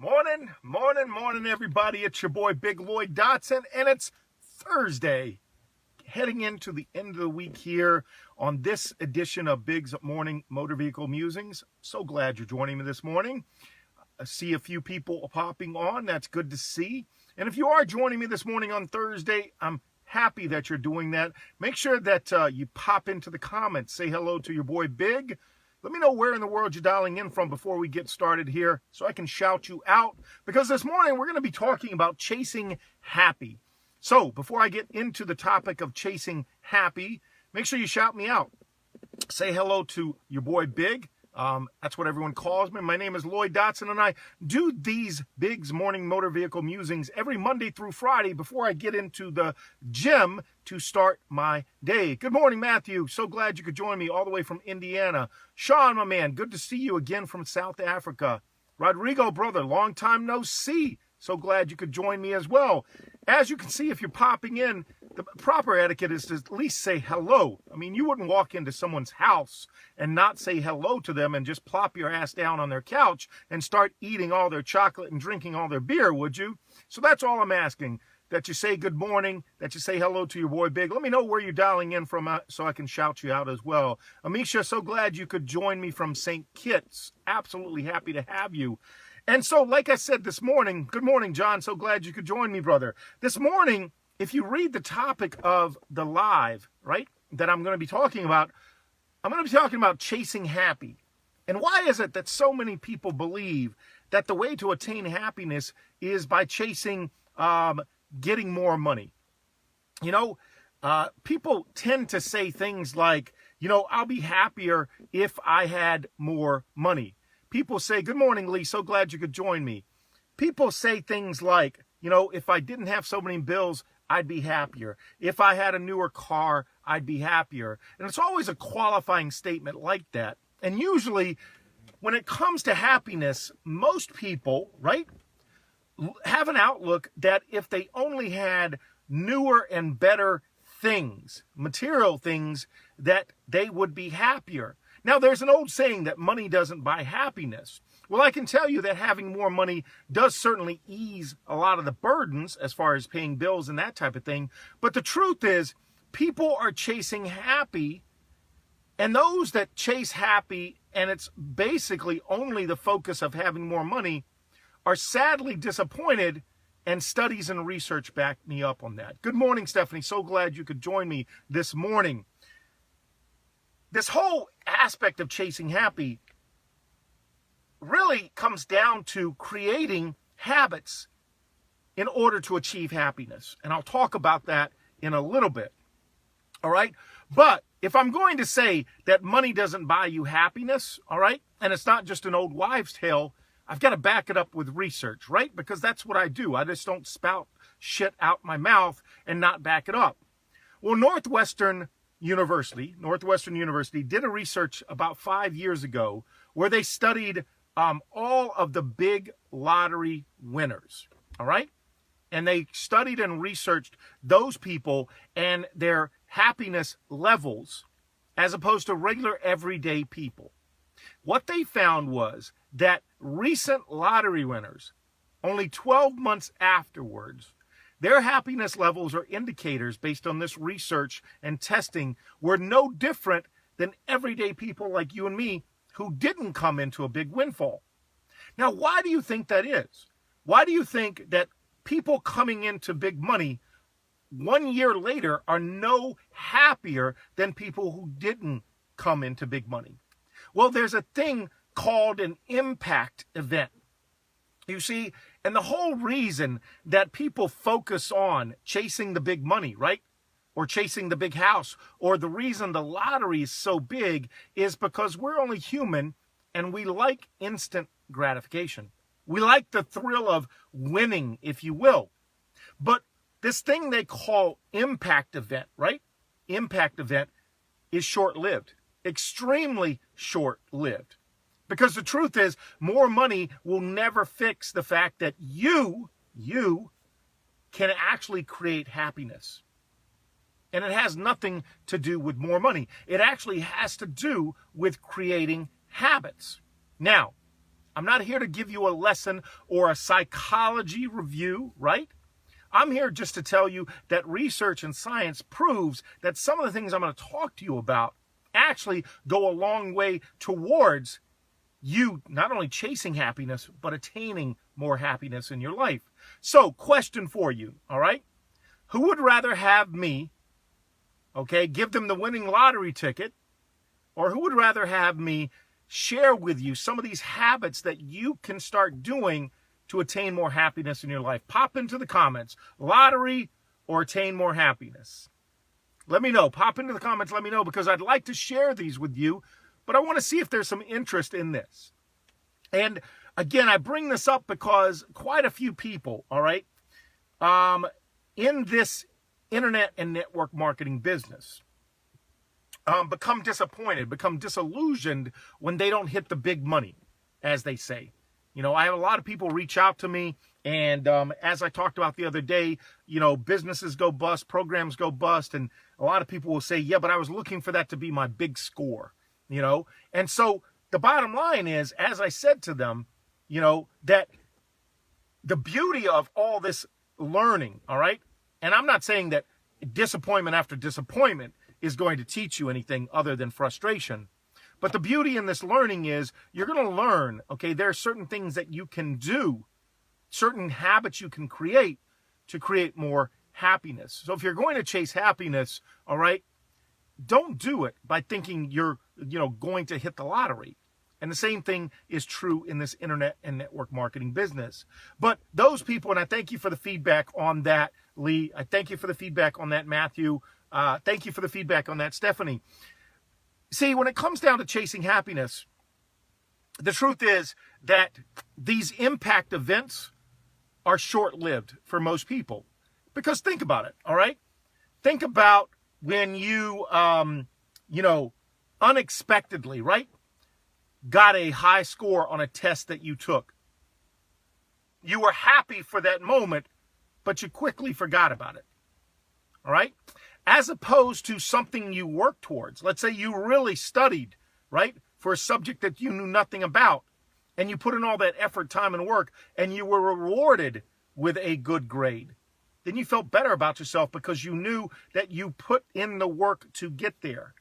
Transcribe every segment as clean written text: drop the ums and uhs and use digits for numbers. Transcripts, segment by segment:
Morning, everybody. It's your boy, Big Lloyd Dotson, and it's Thursday, heading into the end of the week here on this edition of Bigg's Morning Motor Vehicle Musings. So glad you're joining me this morning. I see a few people popping on. That's good to see. And if you are joining me this morning on Thursday, I'm happy that you're doing that. Make sure that you pop into the comments. Say hello to your boy, Bigg. Let me know where in the world you're dialing in from before we get started here so I can shout you out. Because this morning we're going to be talking about chasing happy. So before I get into the topic of chasing happy, make sure you shout me out. Say hello to your boy Bigg. That's what everyone calls me. My name is Lloyd Dotson, and I do these Bigg's Morning Motor Vehicle Musings every Monday through Friday before I get into the gym to start my day. Good morning, Matthew. So glad you could join me all the way from Indiana. Sean, my man, good to see you again from South Africa. Rodrigo, brother, long time no see. So glad you could join me as well. As you can see, if you're popping in, the proper etiquette is to at least say hello. I mean, you wouldn't walk into someone's house and not say hello to them and just plop your ass down on their couch and start eating all their chocolate and drinking all their beer, would you? So that's all I'm asking, that you say good morning, that you say hello to your boy Bigg. Let me know where you're dialing in from so I can shout you out as well. Amisha, so glad you could join me from St. Kitts. Absolutely happy to have you. And so, like I said this morning, good morning, John. So glad you could join me, brother. This morning, if you read the topic of the live, right, that I'm going to be talking about, I'm going to be talking about chasing happy. And why is it that so many people believe that the way to attain happiness is by chasing getting more money? You know, people tend to say things like, you know, I'll be happier if I had more money. People say, good morning, Lee, so glad you could join me. People say things like, you know, if I didn't have so many bills, I'd be happier. If I had a newer car, I'd be happier. And it's always a qualifying statement like that. And usually, when it comes to happiness, most people, right, have an outlook that if they only had newer and better things, material things, that they would be happier. Now, there's an old saying that money doesn't buy happiness. Well, I can tell you that having more money does certainly ease a lot of the burdens as far as paying bills and that type of thing. But the truth is, people are chasing happy, and those that chase happy, and it's basically only the focus of having more money, are sadly disappointed, and studies and research back me up on that. Good morning, Stephanie. So glad you could join me this morning. This whole aspect of chasing happy really comes down to creating habits in order to achieve happiness. And I'll talk about that in a little bit. All right? But if I'm going to say that money doesn't buy you happiness, all right, and it's not just an old wives' tale, I've got to back it up with research, right? Because that's what I do. I just don't spout shit out my mouth and not back it up. Well, Northwestern University did a research about 5 years ago where they studied all of the big lottery winners, all right? And they studied and researched those people and their happiness levels as opposed to regular everyday people. What they found was that recent lottery winners, only 12 months afterwards, their happiness levels or indicators based on this research and testing were no different than everyday people like you and me who didn't come into a big windfall. Now, why do you think that is? Why do you think that people coming into big money 1 year later are no happier than people who didn't come into big money? Well, there's a thing called an impact event. You see, and the whole reason that people focus on chasing the big money, right? Or chasing the big house, or the reason the lottery is so big is because we're only human and we like instant gratification. We like the thrill of winning, if you will. But this thing they call impact event, right? Impact event is short-lived, extremely short-lived. Because the truth is, more money will never fix the fact that you can actually create happiness. And it has nothing to do with more money. It actually has to do with creating habits. Now, I'm not here to give you a lesson or a psychology review, right? I'm here just to tell you that research and science proves that some of the things I'm going to talk to you about actually go a long way towards you not only chasing happiness, but attaining more happiness in your life. So, question for you, all right? Who would rather have me, okay, give them the winning lottery ticket, or who would rather have me share with you some of these habits that you can start doing to attain more happiness in your life? Pop into the comments, lottery or attain more happiness. Let me know. Pop into the comments, let me know, because I'd like to share these with you, but I want to see if there's some interest in this. And again, I bring this up because quite a few people, all right, in this internet and network marketing business become disappointed, become disillusioned when they don't hit the big money, as they say. You know, I have a lot of people reach out to me, and as I talked about the other day, you know, businesses go bust, programs go bust, and a lot of people will say, yeah, but I was looking for that to be my big score, you know. And so the bottom line is, as I said to them, you know, that the beauty of all this learning, all right, and I'm not saying that disappointment after disappointment is going to teach you anything other than frustration. But the beauty in this learning is you're going to learn, okay, there are certain things that you can do, certain habits you can create to create more happiness. So if you're going to chase happiness, all right, don't do it by thinking you're, you know, going to hit the lottery. And the same thing is true in this internet and network marketing business. But those people, and I thank you for the feedback on that, Lee. I thank you for the feedback on that, Matthew. Thank you for the feedback on that, Stephanie. See, when it comes down to chasing happiness, the truth is that these impact events are short-lived for most people. Because think about it, all right? Think about when you, you know, unexpectedly, right, got a high score on a test that you took. You were happy for that moment, but you quickly forgot about it, all right? As opposed to something you worked towards. Let's say you really studied, right, for a subject that you knew nothing about, and you put in all that effort, time, and work, and you were rewarded with a good grade. Then you felt better about yourself because you knew that you put in the work to get there.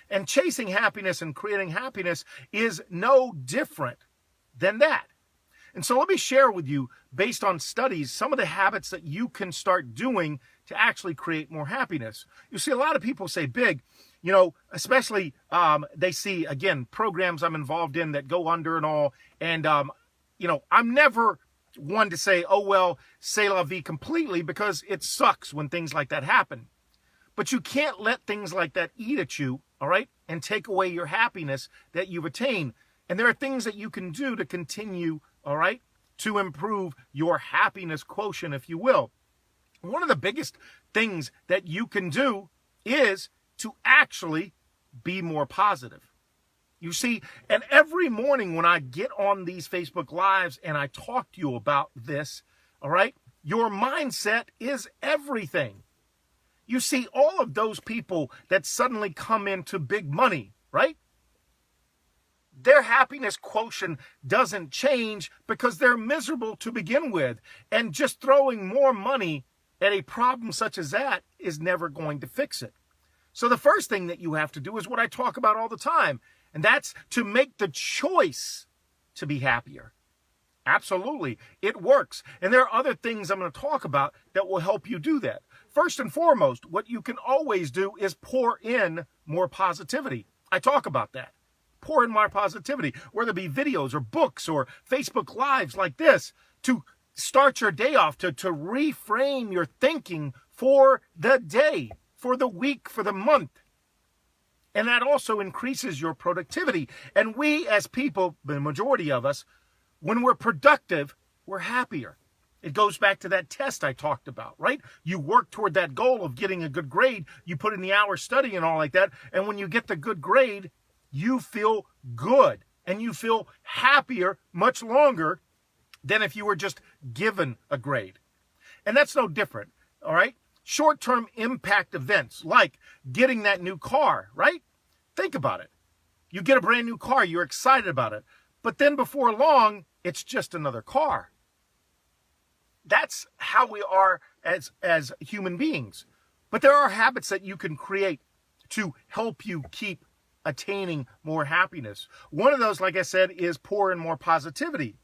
And chasing happiness and creating happiness is no different than that. And so let me share with you, based on studies, some of the habits that you can start doing to actually create more happiness. You see, a lot of people say, Bigg, you know, especially they see, again, programs I'm involved in that go under and all. And, you know, I'm never one to say, oh, well, c'est la vie completely, because it sucks when things like that happen. But you can't let things like that eat at you, all right, and take away your happiness that you've attained. And there are things that you can do to continue, all right, to improve your happiness quotient, if you will. One of the biggest things that you can do is to actually be more positive. You see, and every morning when I get on these Facebook Lives and I talk to you about this, all right, your mindset is everything. You see, all of those people that suddenly come into big money, right? Their happiness quotient doesn't change because they're miserable to begin with. And just throwing more money at a problem such as that is never going to fix it. So the first thing that you have to do is what I talk about all the time, and that's to make the choice to be happier. Absolutely, it works. And there are other things I'm going to talk about that will help you do that. First and foremost, what you can always do is pour in more positivity. I talk about that. Pour in more positivity, whether it be videos or books or Facebook Lives like this, to start your day off, to reframe your thinking for the day, for the week, for the month. And that also increases your productivity. And we as people, the majority of us, when we're productive, we're happier. It goes back to that test I talked about, right? You work toward that goal of getting a good grade. You put in the hours study and all like that. And when you get the good grade, you feel good and you feel happier much longer than if you were just given a grade. And that's no different, all right? Short-term impact events like getting that new car, right? Think about it. You get a brand new car, you're excited about it. But then before long, it's just another car. That's how we are as human beings. But there are habits that you can create to help you keep attaining more happiness. One of those, like I said, is pour in more positivity.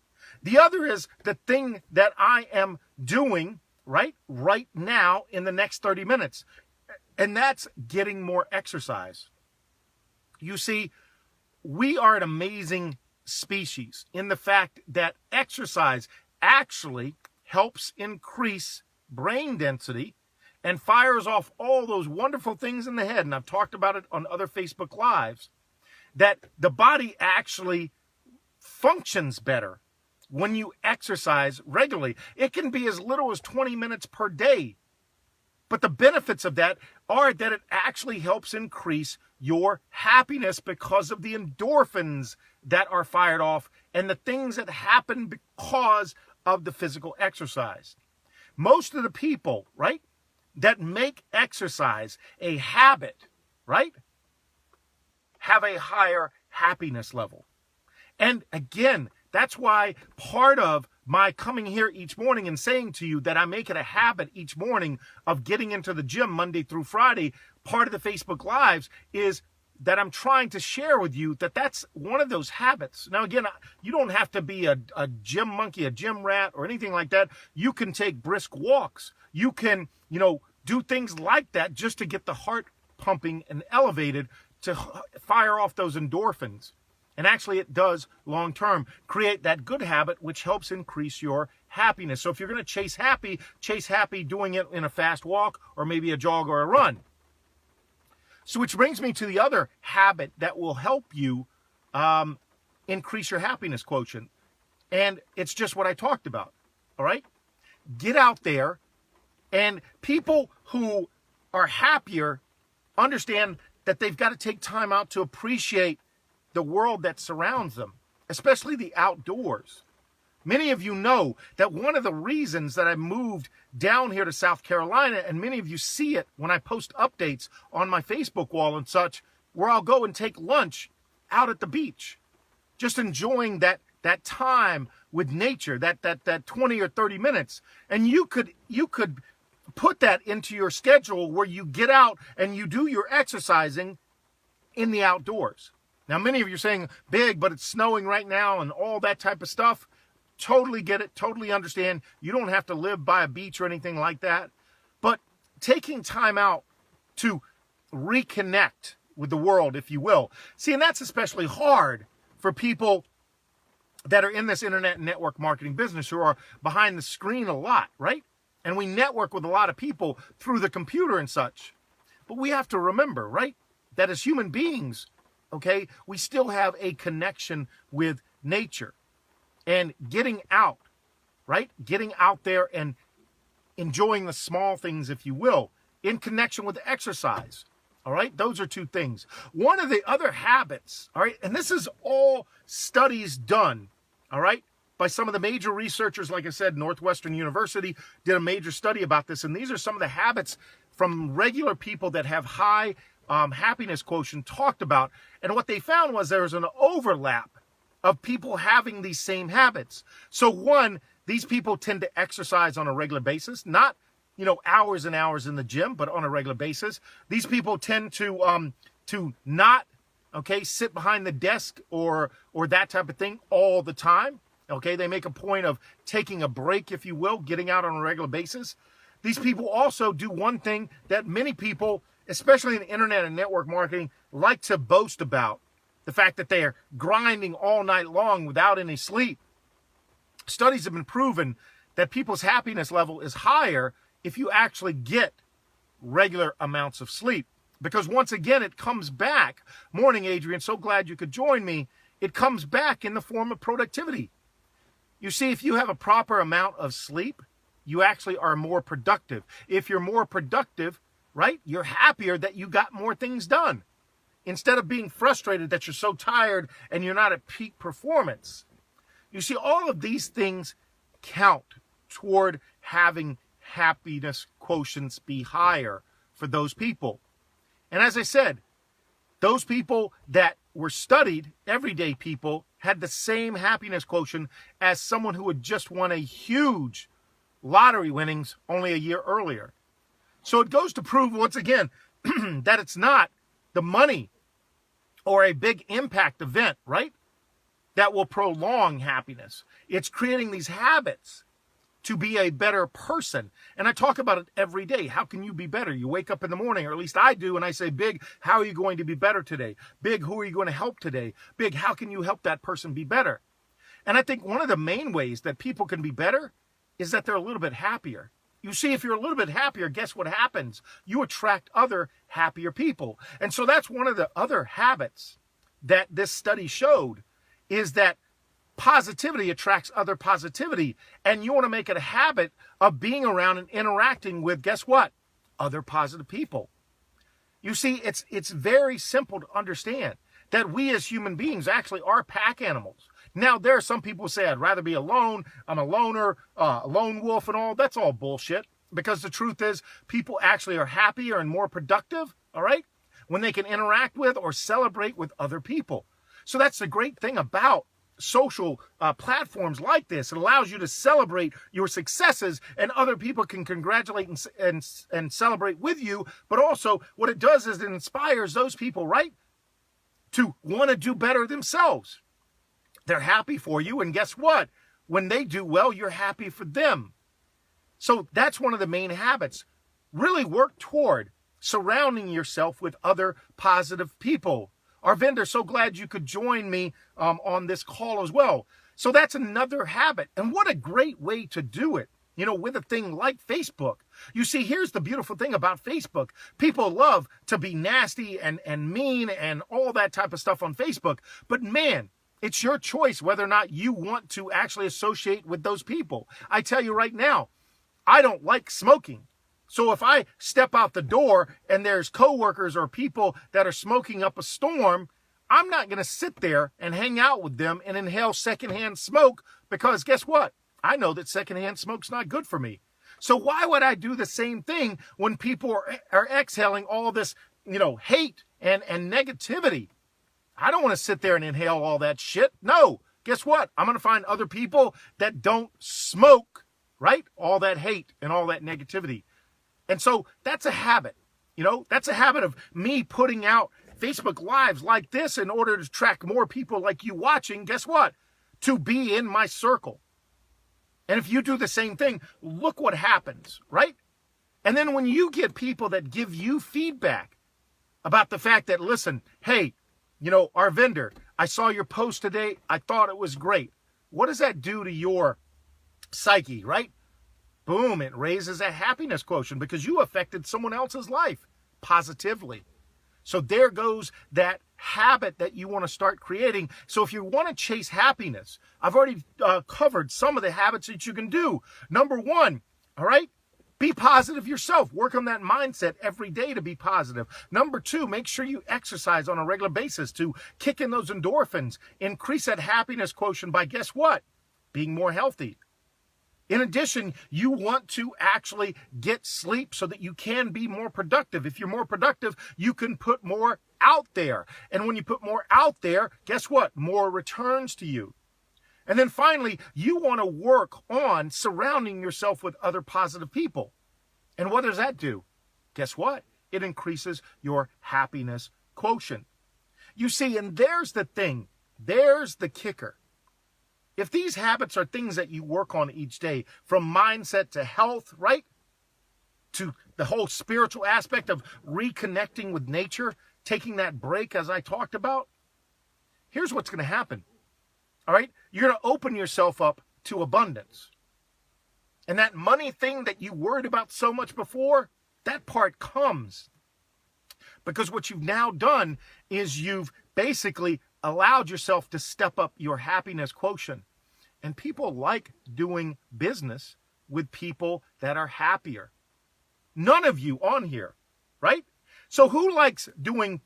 The other is the thing that I am doing right now in the next 30 minutes. And that's getting more exercise. You see, we are an amazing species in the fact that exercise actually helps increase brain density and fires off all those wonderful things in the head. And I've talked about it on other Facebook Lives, that the body actually functions better when you exercise regularly. It can be as little as 20 minutes per day. But the benefits of that are that it actually helps increase your happiness because of the endorphins that are fired off and the things that happen because of the physical exercise. Most of the people, right, that make exercise a habit, right, have a higher happiness level. And again, that's why part of my coming here each morning and saying to you that I make it a habit each morning of getting into the gym Monday through Friday, part of the Facebook Lives is that I'm trying to share with you that that's one of those habits. Now, again, you don't have to be a gym monkey, a gym rat, or anything like that. You can take brisk walks. You can, do things like that just to get the heart pumping and elevated to fire off those endorphins. And actually, it does long-term create that good habit, which helps increase your happiness. So if you're going to chase happy doing it in a fast walk or maybe a jog or a run. So which brings me to the other habit that will help you increase your happiness quotient. And it's just what I talked about, all right? Get out there, and people who are happier understand that they've got to take time out to appreciate the world that surrounds them, especially the outdoors. Many of you know that one of the reasons that I moved down here to South Carolina, and many of you see it when I post updates on my Facebook wall and such, where I'll go and take lunch out at the beach, just enjoying that time with nature, that 20 or 30 minutes. And you could put that into your schedule where you get out and you do your exercising in the outdoors. Now, many of you are saying, Bigg, but it's snowing right now and all that type of stuff. Totally get it, totally understand. You don't have to live by a beach or anything like that. But taking time out to reconnect with the world, if you will. See, and that's especially hard for people that are in this internet and network marketing business who are behind the screen a lot, right? And we network with a lot of people through the computer and such. But we have to remember, right, that as human beings, okay, we still have a connection with nature. And getting out, right? Getting out there and enjoying the small things, if you will, in connection with exercise. All right? Those are two things. One of the other habits, all right, and this is all studies done, all right, by some of the major researchers. Like I said, Northwestern University did a major study about this. And these are some of the habits from regular people that have high happiness quotient talked about. And what they found was there was an overlap of people having these same habits. So one, these people tend to exercise on a regular basis, not, hours and hours in the gym, but on a regular basis. These people tend to not, sit behind the desk or that type of thing all the time. Okay, they make a point of taking a break, if you will, getting out on a regular basis. These people also do one thing that many people, especially in the internet and network marketing, like to boast about. The fact that they are grinding all night long without any sleep. Studies have been proven that people's happiness level is higher if you actually get regular amounts of sleep. Because once again, it comes back. Morning, Adrian. So glad you could join me. It comes back in the form of productivity. You see, if you have a proper amount of sleep, you actually are more productive. If you're more productive, right, you're happier that you got more things done. Instead of being frustrated that you're so tired and you're not at peak performance. You see, all of these things count toward having happiness quotients be higher for those people. And as I said, those people that were studied, everyday people had the same happiness quotient as someone who had just won a huge lottery winnings only a year earlier. So it goes to prove once again that it's not the money or a big impact event, right, that will prolong happiness. It's creating these habits to be a better person. And I talk about it every day. How can you be better? You wake up in the morning, or at least I do, and I say, Bigg, how are you going to be better today? Bigg, who are you going to help today? Bigg, how can you help that person be better? And I think one of the main ways that people can be better is that they're a little bit happier. You see, if you're a little bit happier, guess what happens? You attract other happier people. And so that's one of the other habits that this study showed, is that positivity attracts other positivity. And you want to make it a habit of being around and interacting with, guess what? Other positive people. You see, it's very simple to understand that we as human beings actually are pack animals. Now, there are some people who say, I'd rather be alone. I'm a loner, a lone wolf and all. That's all bullshit. Because the truth is, people actually are happier and more productive, all right, when they can interact with or celebrate with other people. So that's the great thing about social platforms like this. It allows you to celebrate your successes, and other people can congratulate and celebrate with you. But also what it does is it inspires those people, right, to want to do better themselves. They're happy for you, and guess what? When they do well, you're happy for them. So that's one of the main habits. Really work toward surrounding yourself with other positive people. Arvinder, so glad you could join me on this call as well. So that's another habit. And what a great way to do it, you know, with a thing like Facebook. You see, here's the beautiful thing about Facebook. People love to be nasty and mean and all that type of stuff on Facebook. But man, it's your choice whether or not you want to actually associate with those people. I tell you right now, I don't like smoking. So if I step out the door and there's coworkers or people that are smoking up a storm, I'm not going to sit there and hang out with them and inhale secondhand smoke, because guess what? I know that secondhand smoke's not good for me. So why would I do the same thing when people are exhaling all this, you know, hate and negativity? I don't want to sit there and inhale all that shit. No, guess what? I'm going to find other people that don't smoke, right? All that hate and all that negativity. And so that's a habit, you know, that's a habit of me putting out Facebook Lives like this in order to attract more people like you watching, guess what? To be in my circle. And if you do the same thing, look what happens, right? And then when you get people that give you feedback about the fact that, listen, hey, you know, Arvinder, I saw your post today. I thought it was great. What does that do to your psyche, right? Boom, it raises a happiness quotient because you affected someone else's life positively. So there goes that habit that you want to start creating. So if you want to chase happiness, I've already covered some of the habits that you can do. Number one, all right, be positive yourself. Work on that mindset every day to be positive. Number two, make sure you exercise on a regular basis to kick in those endorphins. Increase that happiness quotient by, guess what? Being more healthy. In addition, you want to actually get sleep so that you can be more productive. If you're more productive, you can put more out there. And when you put more out there, guess what? More returns to you. And then finally, you want to work on surrounding yourself with other positive people. And what does that do? Guess what? It increases your happiness quotient. You see, and there's the thing. There's the kicker. If these habits are things that you work on each day, from mindset to health, right? To the whole spiritual aspect of reconnecting with nature, taking that break as I talked about, here's what's going to happen. All right? You're going to open yourself up to abundance. And that money thing that you worried about so much before, that part comes. Because what you've now done is you've basically allowed yourself to step up your happiness quotient. And people like doing business with people that are happier. None of you on here, right? So who likes doing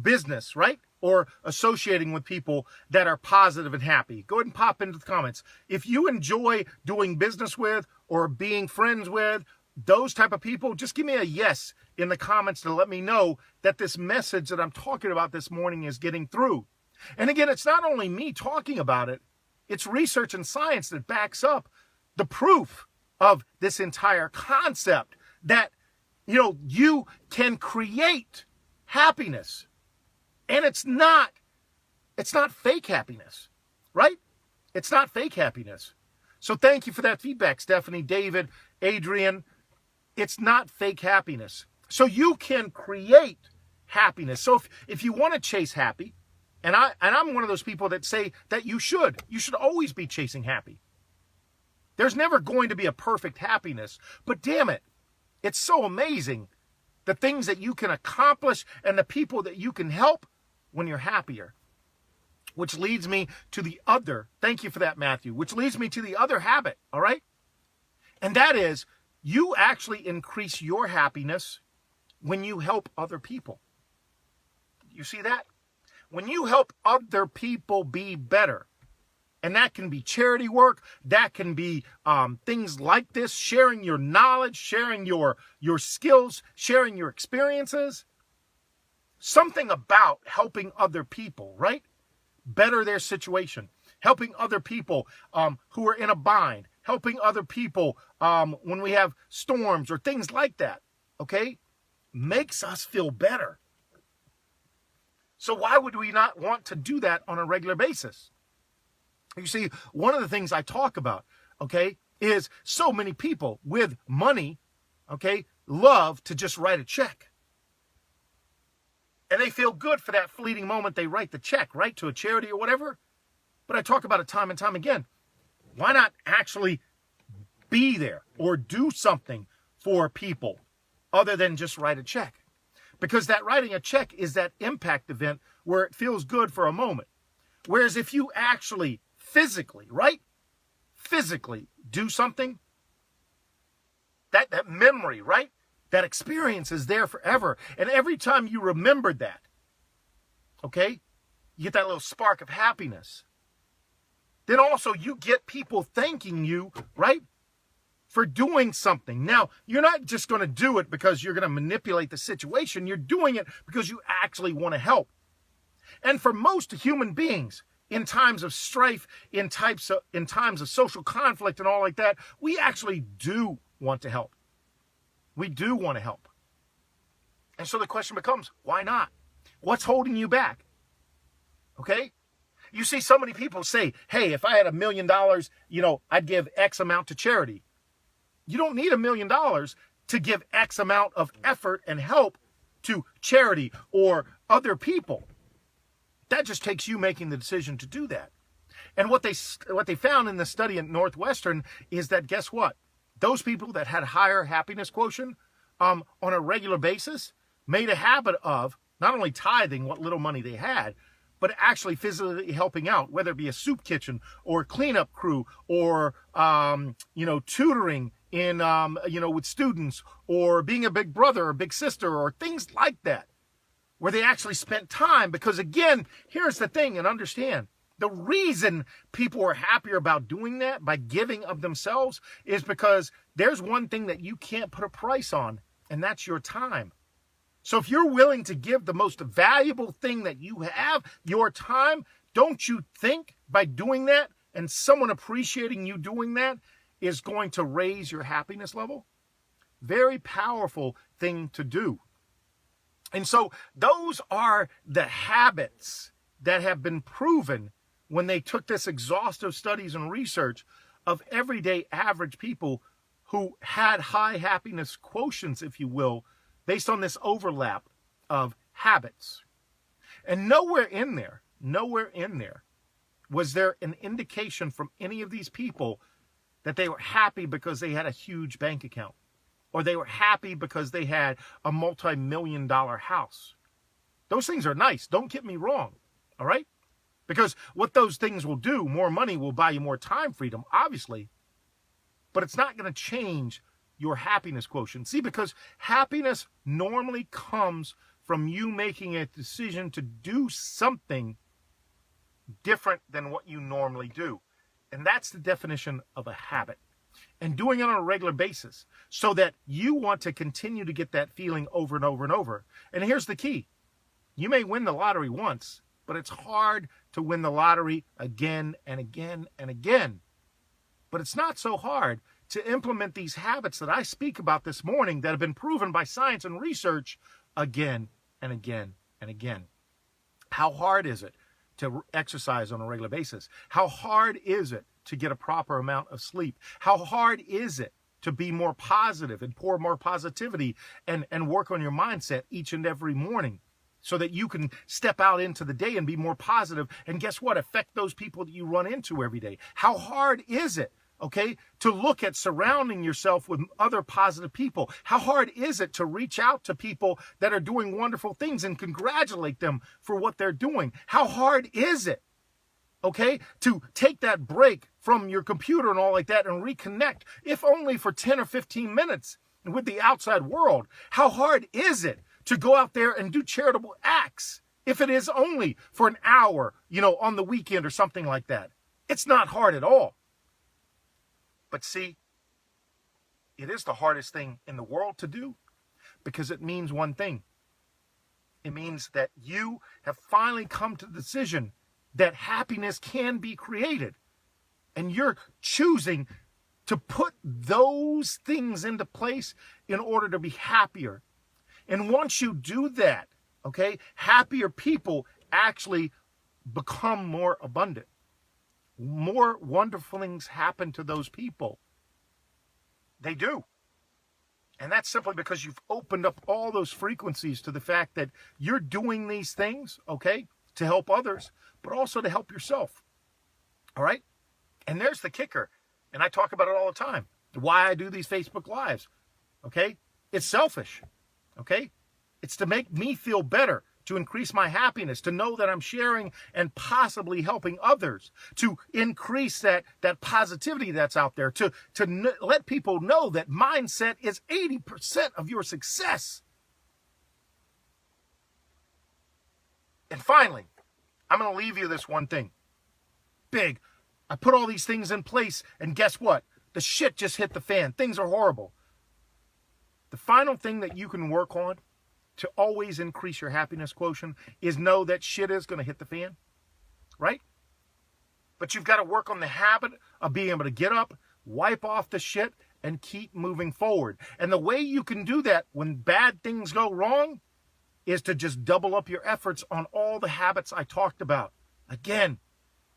business, right? Or associating with people that are positive and happy? Go ahead and pop into the comments. If you enjoy doing business with or being friends with those type of people, just give me a yes in the comments to let me know that this message that I'm talking about this morning is getting through. And again, it's not only me talking about it, it's research and science that backs up the proof of this entire concept that, you can create happiness. And it's not fake happiness, right? It's not fake happiness. So thank you for that feedback, Stephanie, David, Adrian. It's not fake happiness. So you can create happiness. So if you want to chase happy, and I'm one of those people that say that you should always be chasing happy. There's never going to be a perfect happiness, but damn it, it's so amazing the things that you can accomplish and the people that you can help when you're happier. Which leads me to the other, thank you for that, Matthew, which leads me to the other habit, all right? And that is, you actually increase your happiness when you help other people. You see that? When you help other people be better, and that can be charity work, that can be things like this, sharing your knowledge, sharing your skills, sharing your experiences, something about helping other people, right? Better their situation, helping other people who are in a bind, helping other people when we have storms or things like that, okay, makes us feel better. So why would we not want to do that on a regular basis? You see, one of the things I talk about, okay, is so many people with money, okay, love to just write a check. And they feel good for that fleeting moment they write the check, right, to a charity or whatever. But I talk about it time and time again. Why not actually be there or do something for people other than just write a check? Because that writing a check is that impact event where it feels good for a moment. Whereas if you actually physically, right, physically do something, that memory, right, that experience is there forever. And every time you remember that, okay, you get that little spark of happiness. Then also you get people thanking you, right, for doing something. Now, you're not just going to do it because you're going to manipulate the situation. You're doing it because you actually want to help. And for most human beings, in times of strife, in times of social conflict and all like that, we actually do want to help. We do want to help. And so the question becomes, why not? What's holding you back? Okay? You see so many people say, hey, if I had $1 million, I'd give X amount to charity. You don't need $1 million to give X amount of effort and help to charity or other people. That just takes you making the decision to do that. And what they found in the study at Northwestern is that, guess what? Those people that had higher happiness quotient on a regular basis made a habit of not only tithing what little money they had, but actually physically helping out, whether it be a soup kitchen or cleanup crew or, tutoring in, with students or being a big brother or big sister or things like that, where they actually spent time. Because again, here's the thing, and understand, the reason people are happier about doing that, by giving of themselves, is because there's one thing that you can't put a price on, and that's your time. So if you're willing to give the most valuable thing that you have, your time, don't you think by doing that and someone appreciating you doing that is going to raise your happiness level? Very powerful thing to do. And so those are the habits that have been proven when they took this exhaustive studies and research of everyday average people who had high happiness quotients, if you will, based on this overlap of habits. And nowhere in there was there an indication from any of these people that they were happy because they had a huge bank account, or they were happy because they had a multi-million-dollar house. Those things are nice, don't get me wrong, all right? Because what those things will do, more money will buy you more time freedom, obviously, but it's not going to change your happiness quotient. See, because happiness normally comes from you making a decision to do something different than what you normally do. And that's the definition of a habit. and doing it on a regular basis so that you want to continue to get that feeling over and over and over. And here's the key. You may win the lottery once, but it's hard to win the lottery again and again and again. But it's not so hard to implement these habits that I speak about this morning that have been proven by science and research again and again and again. How hard is it to exercise on a regular basis? How hard is it to get a proper amount of sleep? How hard is it to be more positive and pour more positivity and work on your mindset each and every morning so that you can step out into the day and be more positive and guess what? Affect those people that you run into every day. How hard is it, okay, to look at surrounding yourself with other positive people? How hard is it to reach out to people that are doing wonderful things and congratulate them for what they're doing? How hard is it, okay, to take that break from your computer and all like that and reconnect, if only for 10 or 15 minutes with the outside world? How hard is it to go out there and do charitable acts, if it is only for an hour, on the weekend or something like that? It's not hard at all. But see, it is the hardest thing in the world to do because it means one thing. It means that you have finally come to the decision that happiness can be created. And you're choosing to put those things into place in order to be happier. And once you do that, okay, happier people actually become more abundant. More wonderful things happen to those people. They do. And that's simply because you've opened up all those frequencies to the fact that you're doing these things, okay, to help others, but also to help yourself. All right? And there's the kicker. And I talk about it all the time. Why I do these Facebook Lives. Okay? It's selfish. Okay? It's to make me feel better, to increase my happiness, to know that I'm sharing and possibly helping others, to increase that positivity that's out there, to let people know that mindset is 80% of your success. And finally, I'm going to leave you this one thing. Big. I put all these things in place, and guess what? The shit just hit the fan. Things are horrible. The final thing that you can work on to always increase your happiness quotient is know that shit is going to hit the fan, right? But you've got to work on the habit of being able to get up, wipe off the shit, and keep moving forward. And the way you can do that when bad things go wrong is to just double up your efforts on all the habits I talked about. Again,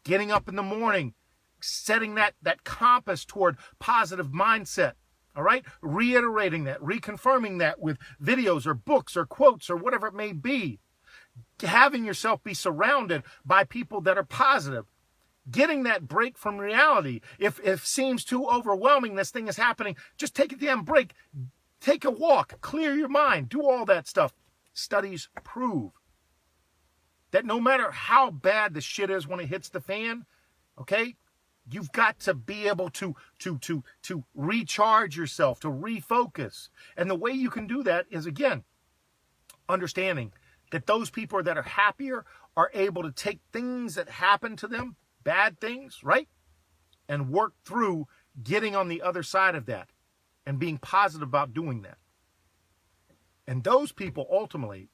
getting up in the morning, setting that compass toward positive mindset. All right? Reiterating that, reconfirming that with videos or books or quotes or whatever it may be. Having yourself be surrounded by people that are positive. Getting that break from reality. If it seems too overwhelming, this thing is happening, just take a damn break. Take a walk. Clear your mind. Do all that stuff. Studies prove that no matter how bad the shit is when it hits the fan, okay, you've got to be able to recharge yourself, to refocus. And the way you can do that is, again, understanding that those people that are happier are able to take things that happen to them, bad things, right? And work through getting on the other side of that and being positive about doing that. And those people ultimately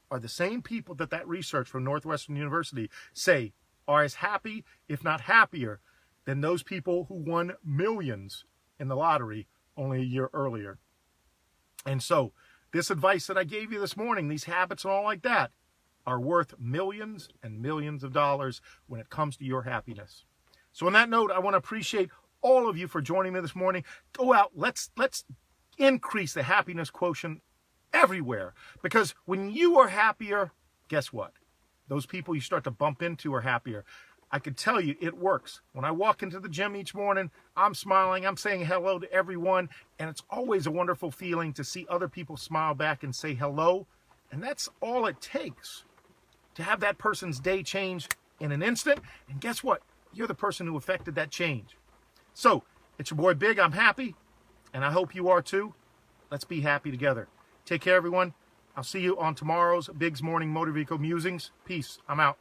are the same people that research from Northwestern University say are as happy, if not happier, than those people who won millions in the lottery only a year earlier. And so this advice that I gave you this morning, these habits and all like that, are worth millions and millions of dollars when it comes to your happiness. So on that note, I want to appreciate all of you for joining me this morning. Go out, let's increase the happiness quotient everywhere. Because when you are happier, guess what? Those people you start to bump into are happier. I can tell you it works. When I walk into the gym each morning, I'm smiling, I'm saying hello to everyone, and it's always a wonderful feeling to see other people smile back and say hello. And that's all it takes to have that person's day change in an instant. And guess what? You're the person who affected that change. So, it's your boy Big. I'm happy, and I hope you are too. Let's be happy together. Take care, everyone. I'll see you on tomorrow's Bigg's Morning Motor Vehicle Musings. Peace. I'm out.